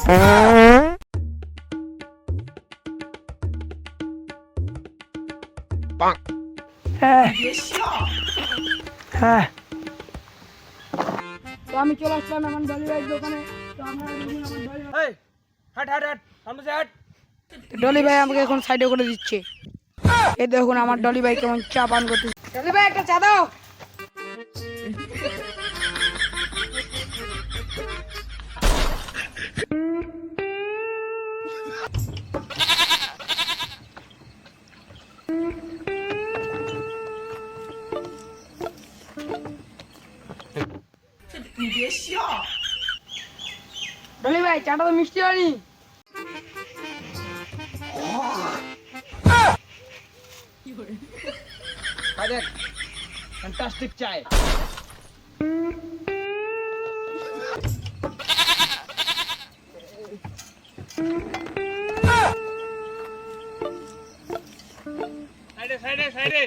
হ্যাঁ হ্যাঁ তো আমি চলে আসলাম এখন ডলি ভাইয়ের দোকানে। তো আপনারা দেখুন আমার ডলি ভাই। এই হাট হাট হাট সামনে যা হাট। তো ডলি ভাই আমাকে এখন সাইডে করে দিচ্ছে। এই দেখুন আমার ডলি ভাই কেমন চা পান করতেছে। ডলি ভাই একটা চা দাও। ডলি ভাই চাটা তো মিষ্টি হয়নি। খাই দেখ ফ্যান্টাস্টিক চাই। সাইডে সাইডে সাইডে।